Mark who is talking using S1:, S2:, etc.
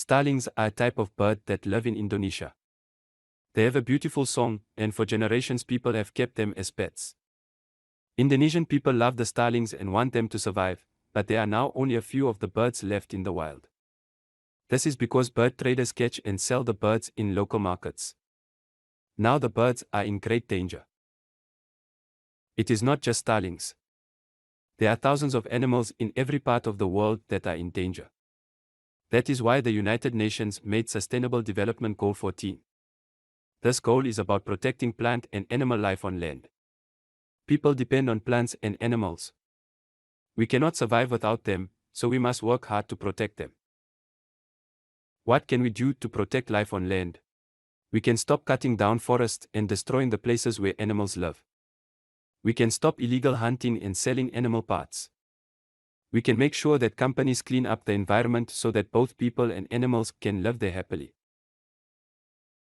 S1: Starlings are a type of bird that live in Indonesia. They have a beautiful song, and for generations people have kept them as pets. Indonesian people love the starlings and want them to survive, but there are now only a few of the birds left in the wild. This is because bird traders catch and sell the birds in local markets. Now the birds are in great danger. It is not just starlings. There are thousands of animals in every part of the world that are in danger. That is why the United Nations made Sustainable Development Goal 14. This goal is about protecting plant and animal life on land. People depend on plants and animals. We cannot survive without them, so we must work hard to protect them. What can we do to protect life on land? We can stop cutting down forests and destroying the places where animals live. We can stop illegal hunting and selling animal parts. We can make sure that companies clean up the environment so that both people and animals can live there happily.